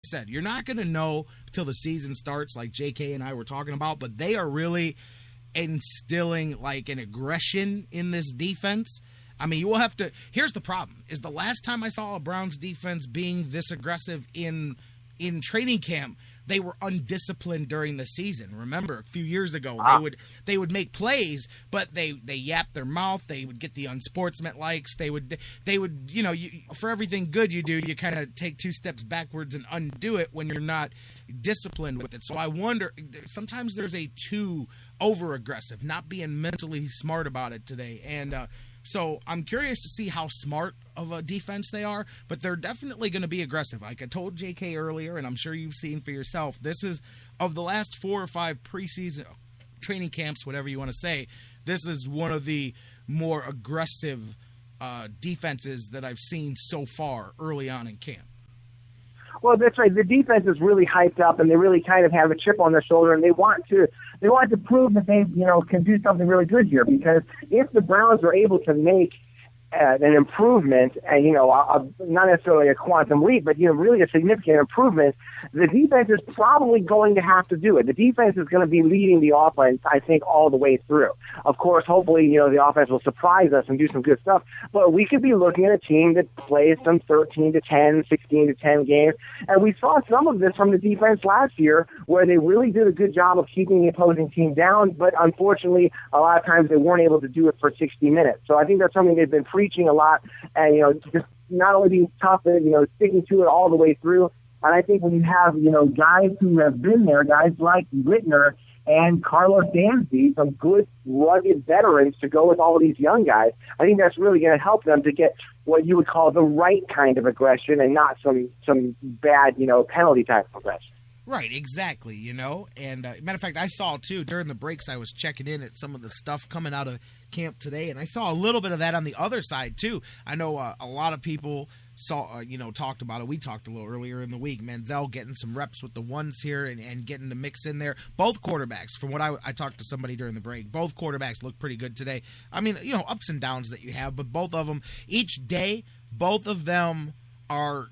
said, you're not going to know till the season starts, like JK and I were talking about, but they are really instilling like an aggression in this defense. I mean, you will have to. Here's the problem: is the last time I saw a Browns defense being this aggressive in training camp, they were undisciplined during the season. Remember, a few years ago, they would make plays, but they yapped their mouth. They would get the unsportsmanlikes. They would for everything good you do, you kind of take two steps backwards and undo it when you're not disciplined with it. So I wonder, sometimes there's a too over aggressive, not being mentally smart about it today, and. So I'm curious to see how smart of a defense they are, but they're definitely going to be aggressive. Like I told JK earlier, and I'm sure you've seen for yourself, this is, of the last 4 or 5 preseason training camps, whatever you want to say, this is one of the more aggressive defenses that I've seen so far early on in camp. Well, that's right. The defense is really hyped up, and they really kind of have a chip on their shoulder, and they want to prove that they, can do something really good here. Because if the Browns are able to make an improvement, and not necessarily a quantum leap, but really a significant improvement, the defense is probably going to have to do it. The defense is going to be leading the offense, I think, all the way through. Of course, hopefully, the offense will surprise us and do some good stuff. But we could be looking at a team that plays some 13-10, 16-10 games, and we saw some of this from the defense last year, where they really did a good job of keeping the opposing team down. But unfortunately, a lot of times they weren't able to do it for 60 minutes. So I think that's something they've been preaching a lot, and just not only being tough, but sticking to it all the way through. And I think when you have guys who have been there, guys like Whitner and Carlos Dansby, some good rugged veterans to go with all of these young guys, I think that's really going to help them to get what you would call the right kind of aggression, and not some bad penalty type of aggression. Right, exactly, And matter of fact, I saw, too, during the breaks, I was checking in at some of the stuff coming out of camp today, and I saw a little bit of that on the other side, too. I know a lot of people saw, talked about it. We talked a little earlier in the week. Manziel getting some reps with the ones here and getting the mix in there. Both quarterbacks, from what I talked to somebody during the break, both quarterbacks look pretty good today. I mean, ups and downs that you have, but both of them, each day, both of them are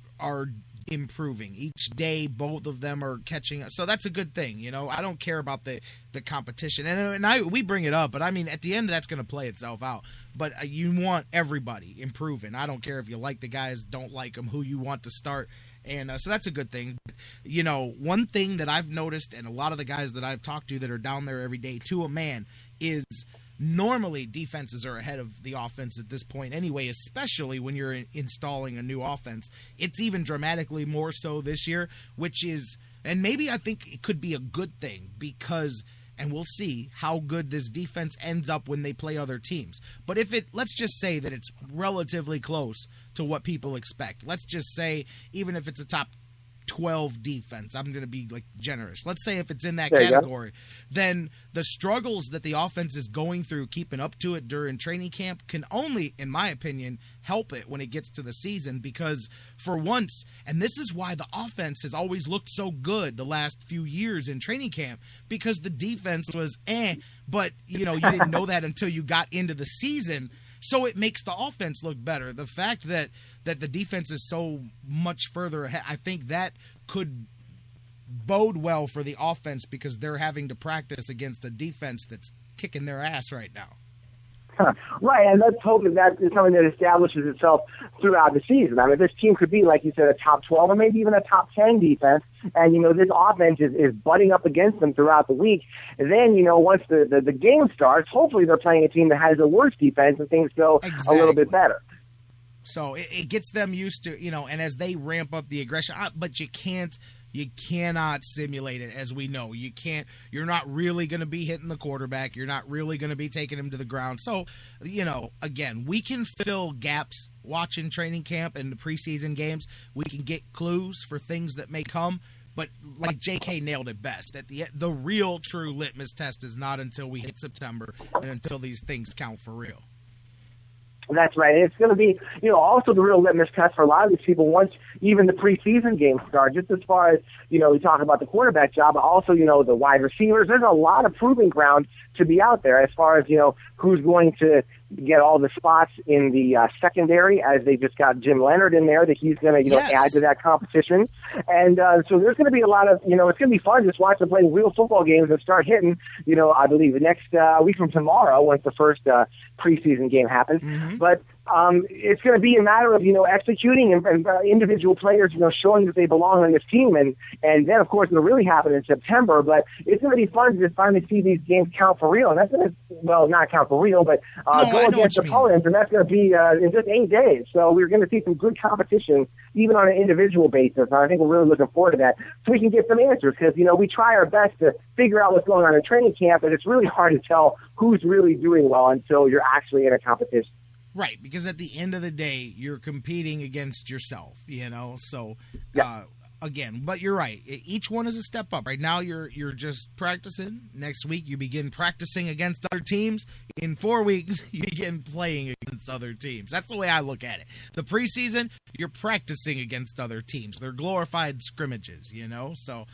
improving. Each day, both of them are catching up. So that's a good thing, I don't care about the competition. And we bring it up, but I mean, at the end, that's going to play itself out. But you want everybody improving. I don't care if you like the guys, don't like them, who you want to start. And so that's a good thing. One thing that I've noticed, and a lot of the guys that I've talked to that are down there every day to a man, is normally defenses are ahead of the offense at this point anyway, especially when you're installing a new offense. It's even dramatically more so this year, which is, and maybe I think it could be a good thing, because, and we'll see how good this defense ends up when they play other teams. But let's just say that it's relatively close to what people expect. Let's just say, even if it's a top 12 defense, I'm going to be generous. Let's say if it's in that category, then the struggles that the offense is going through keeping up to it during training camp can only, in my opinion, help it when it gets to the season, because for once, and this is why the offense has always looked so good the last few years in training camp, because the defense was but you didn't know that until you got into the season. So it makes the offense look better. The fact that the defense is so much further ahead, I think that could bode well for the offense, because they're having to practice against a defense that's kicking their ass right now. Right, and let's hope that is something that establishes itself throughout the season. I mean, this team could be, like you said, a top 12 or maybe even a top 10 defense, and, this offense is butting up against them throughout the week. And then, once the game starts, hopefully they're playing a team that has a worse defense and things go a little bit better. So it gets them used to, and as they ramp up the aggression, but you cannot simulate it, as we know. You're not really going to be hitting the quarterback. You're not really going to be taking him to the ground. So, again, we can fill gaps watching training camp and the preseason games. We can get clues for things that may come. But like JK nailed it best, at the real true litmus test is not until we hit September and until these things count for real. That's right. And it's going to be, also the real litmus test for a lot of these people once even the preseason games start, just as far as, we talk about the quarterback job, but also, the wide receivers. There's a lot of proving ground to be out there as far as, who's going to get all the spots in the secondary, as they just got Jim Leonard in there, that he's going to, add to that competition. And so there's going to be a lot of, it's going to be fun just watching them play real football games and start hitting, I believe the next week from tomorrow, once the first preseason game happens. Mm-hmm. But it's going to be a matter of, executing and individual players, showing that they belong on this team. And then, of course, it'll really happen in September. But it's going to be fun to just finally see these games count for real. And that's going to, not count for real, but go against opponents. And that's going to be in just 8 days. So we're going to see some good competition, even on an individual basis. And I think we're really looking forward to that, so we can get some answers. Because, we try our best to figure out what's going on in training camp, and it's really hard to tell who's really doing well until you're actually in a competition. Right, because at the end of the day, you're competing against yourself, So, again, but you're right. Each one is a step up. Right now, you're just practicing. Next week, you begin practicing against other teams. In 4 weeks, you begin playing against other teams. That's the way I look at it. The preseason, you're practicing against other teams. They're glorified scrimmages, So,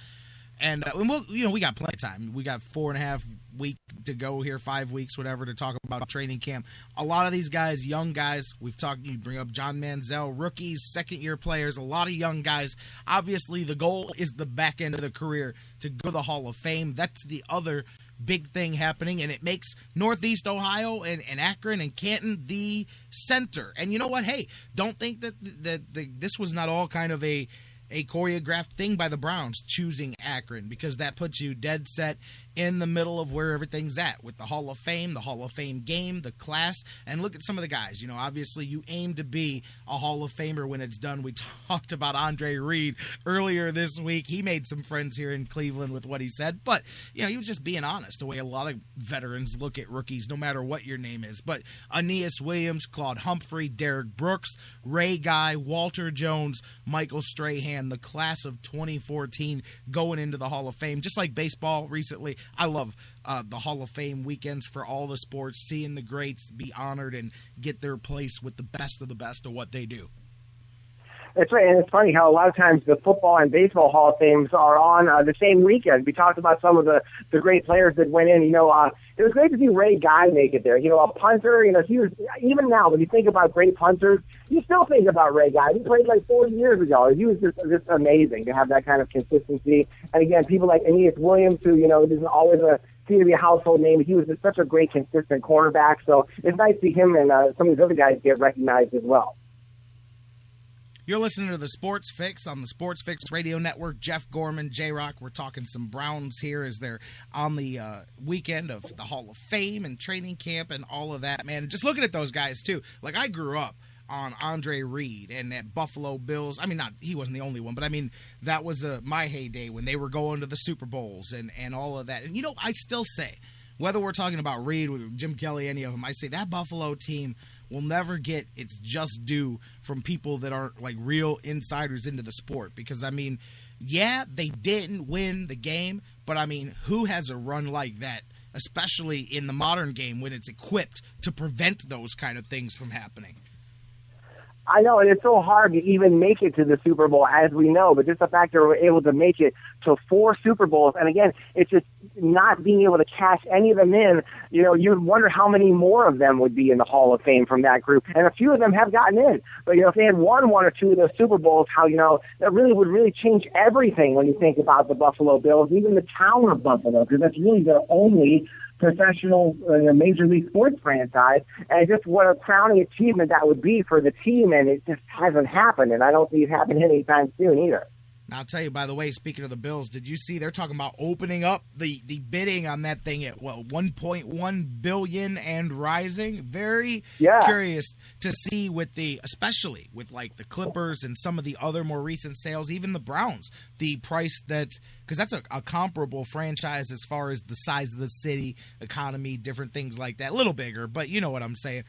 and we'll, we got plenty of time. We got 4.5 weeks to go here, 5 weeks, whatever, to talk about training camp. A lot of these guys, young guys, we've talked, you bring up John Manziel, rookies, second-year players, a lot of young guys. Obviously, the goal is the back end of the career to go to the Hall of Fame. That's the other big thing happening, and it makes Northeast Ohio and Akron and Canton the center. And you know what? Hey, don't think that this was not all kind of a choreographed thing by the Browns choosing Akron, because that puts you dead set in the middle of where everything's at with the Hall of Fame, the Hall of Fame game, the class. And look at some of the guys. Obviously you aim to be a Hall of Famer when it's done. We talked about Andre Reed earlier this week. He made some friends here in Cleveland with what he said, but he was just being honest, the way a lot of veterans look at rookies, no matter what your name is. But Aeneas Williams, Claude Humphrey, Derek Brooks, Ray Guy, Walter Jones, Michael Strahan, the class of 2014 going into the Hall of Fame. Just like baseball recently, I love the Hall of Fame weekends for all the sports, seeing the greats be honored and get their place with the best of what they do. That's right, and it's funny how a lot of times the football and baseball Hall of Fames are on the same weekend. We talked about some of the great players that went in. It was great to see Ray Guy make it there. A punter, he was, even now, when you think about great punters, you still think about Ray Guy. He played like 40 years ago. He was just amazing to have that kind of consistency. And again, people like Aeneas Williams, who, isn't always seem to be a household name. He was just such a great, consistent cornerback. So it's nice to see him and some of these other guys get recognized as well. You're listening to the Sports Fix on the Sports Fix Radio Network. Jeff Gorman, J-Rock. We're talking some Browns here as they're on the weekend of the Hall of Fame and training camp and all of that, man. And just looking at those guys, too. Like, I grew up on Andre Reed and at Buffalo Bills. I mean, he wasn't the only one, but I mean, that was my heyday when they were going to the Super Bowls and all of that. And, I still say, whether we're talking about Reed or Jim Kelly, any of them, I say that Buffalo team will never get its just due from people that aren't like real insiders into the sport. Because, I mean, yeah, they didn't win the game, but I mean, who has a run like that, especially in the modern game when it's equipped to prevent those kind of things from happening? I know, and it's so hard to even make it to the Super Bowl, as we know, but just the fact that we're able to make it to 4 Super Bowls, and again, it's just not being able to cash any of them in. You wonder how many more of them would be in the Hall of Fame from that group, and a few of them have gotten in. But, if they had won 1 or 2 of those Super Bowls, how, that really would change everything when you think about the Buffalo Bills, even the town of Buffalo, because that's really their only professional Major League sports franchise, and just what a crowning achievement that would be for the team, and it just hasn't happened, and I don't see it happening anytime soon either. I'll tell you, by the way, speaking of the Bills, did you see they're talking about opening up the bidding on that thing at, $1.1 billion and rising? Very curious to see especially with like the Clippers and some of the other more recent sales, even the Browns, the price because that's a comparable franchise as far as the size of the city, economy, different things like that. A little bigger, but you know what I'm saying.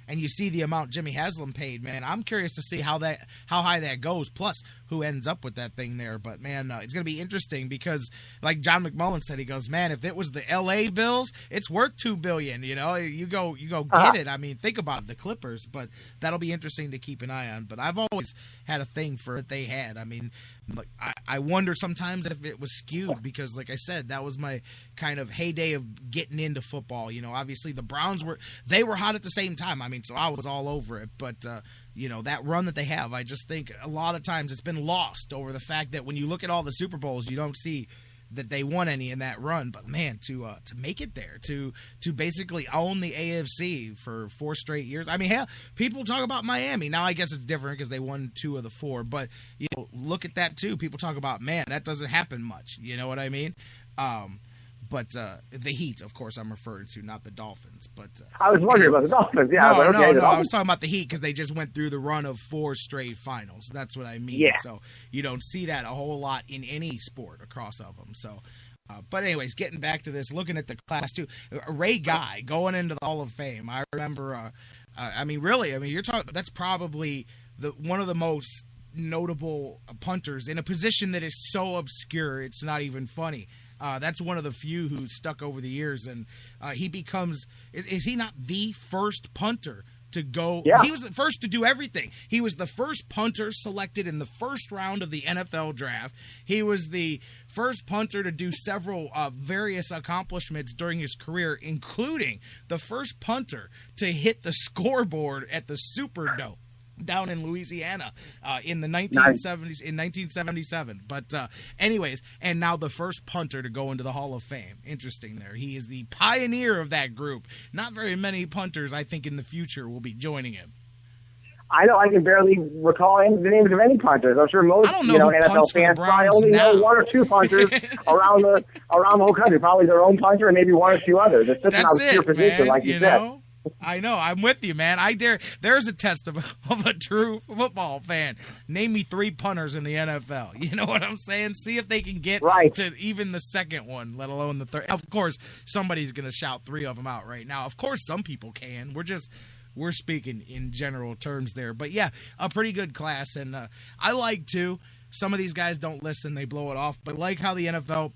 and you see the amount Jimmy Haslam paid, man, I'm curious to see how high that goes, plus who ends up with that thing there. But, man, it's going to be interesting because, like John McMullen said, he goes, man, if it was the L.A. Bills, it's worth $2 billion, you know? You go get it. I mean, think about it, the Clippers. But that'll be interesting to keep an eye on. But I've always had a thing for what they had. I mean, like, I wonder sometimes if it was skewed because, like I said, that was my kind of heyday of getting into football. You know, obviously the Browns were hot at the same time. I mean, so I was all over it. But, you know, that run that they have, I just think a lot of times it's been lost over the fact that when you look at all the Super Bowls, you don't see that they won any in that run. But, man, to make it there, to basically own the AFC for 4 straight years. I mean, hell, people talk about Miami. Now, I guess it's different because they won 2 of the 4. But, you know, look at that, too. People talk about, man, that doesn't happen much. You know what I mean? But the Heat, of course, I'm referring to, not the Dolphins. But I was wondering about the Dolphins. Yeah, no, okay, no, I was talking about the Heat because they just went through the run of 4 straight finals. That's what I mean. Yeah. So you don't see that a whole lot in any sport across of them. So, but anyways, getting back to this, looking at the class too, Ray Guy going into the Hall of Fame. I remember. I mean, really, I mean, you're talking. That's probably one of the most notable punters in a position that is so obscure it's not even funny. That's one of the few who stuck over the years, and he becomes is he not the first punter to go? Yeah. He was the first to do everything. He was the first punter selected in the first round of the NFL draft. He was the first punter to do several various accomplishments during his career, including the first punter to hit the scoreboard at the Superdome down in Louisiana in the 1970s, in 1977. But anyways, and now the first punter to go into the Hall of Fame. Interesting there. He is the pioneer of that group. Not very many punters, I think, in the future will be joining him. I know I can barely recall the names of any punters. I'm sure most NFL fans probably only know 1 or 2 punters around the whole country. Probably their own punter and maybe 1 or 2 others. It's just an obscure position, man, like you said. Know? I know. I'm with you, man. There's a test of a true football fan. Name me 3 punters in the NFL. You know what I'm saying? See if they can get to even the second one, let alone the third. Of course, somebody's going to shout 3 of them out right now. Of course, some people can. We're speaking in general terms there. But, yeah, a pretty good class. And I like, too, some of these guys don't listen. They blow it off. But I like how the NFL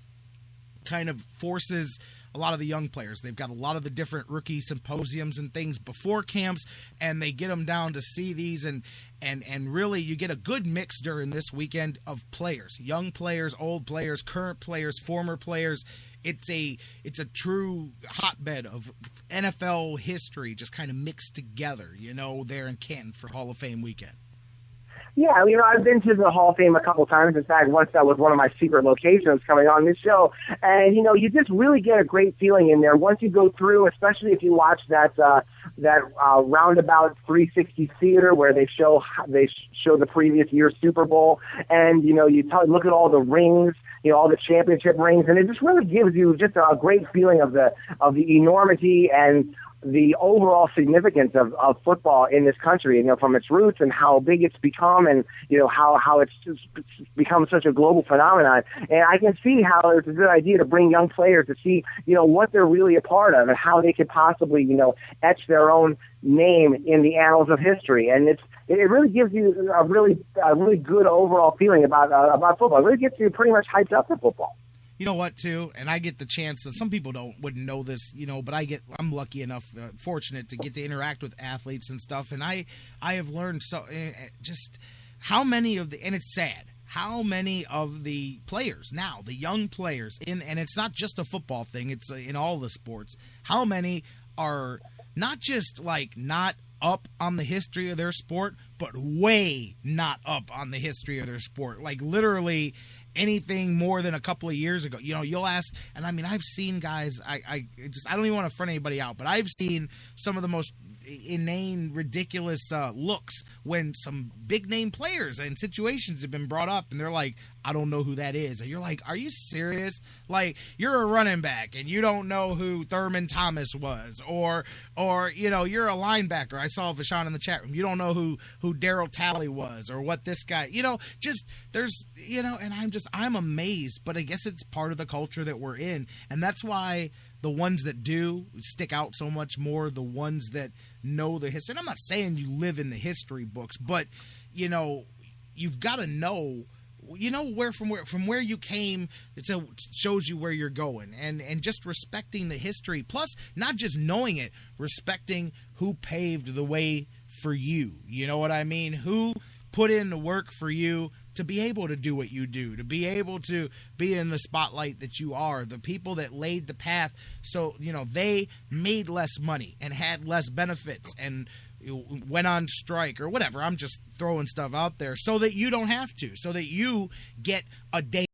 kind of forces – a lot of the young players. They've got a lot of the different rookie symposiums and things before camps, and they get them down to see these, and really you get a good mix during this weekend of players, young players, old players, current players, former players. It's a true hotbed of NFL history just kind of mixed together, you know, there in Canton for Hall of Fame weekend. Yeah, you know, I've been to the Hall of Fame a couple times. In fact, once that was one of my secret locations coming on this show. And, you know, you just really get a great feeling in there once you go through, especially if you watch that roundabout 360 theater where they show the previous year's Super Bowl. And, you know, look at all the rings, you know, all the championship rings. And it just really gives you just a great feeling of the enormity and the overall significance of football in this country, you know, from its roots and how big it's become, and you know how it's just become such a global phenomenon. And I can see how it's a good idea to bring young players to see, you know, what they're really a part of and how they could possibly, you know, etch their own name in the annals of history. And it really gives you a really good overall feeling about football. It really gets you pretty much hyped up for football. You know what, too? And I get the chance. Some people wouldn't know this, you know, but I'm lucky enough, fortunate to get to interact with athletes and stuff. And I have learned just how many of and it's sad, how many of the players now, the young players, and it's not just a football thing, it's in all the sports, how many are not just like not up on the history of their sport, but way not up on the history of their sport. Like literally anything more than a couple of years ago. You know, you'll ask, and I mean, I've seen guys, I don't even want to front anybody out, but I've seen some of the most inane, ridiculous looks when some big name players and situations have been brought up, and they're like, I don't know who that is. And you're like, are you serious? Like, you're a running back and you don't know who Thurman Thomas was, or you know, you're a linebacker. I saw Vashon in the chat room. You don't know who Daryl Talley was, or what this guy, you know, just there's, you know, and I'm amazed, but I guess it's part of the culture that we're in. And that's why the ones that do stick out so much more, the ones that know the history. And I'm not saying you live in the history books, but, you know, you've got to know, you know, from where you came. It shows you where you're going, and just respecting the history. Plus, not just knowing it, respecting who paved the way for you. You know what I mean? Who put in the work for you to be able to do what you do, to be able to be in the spotlight that you are, the people that laid the path so, you know, they made less money and had less benefits and went on strike or whatever. I'm just throwing stuff out there so that you don't have to, so that you get a day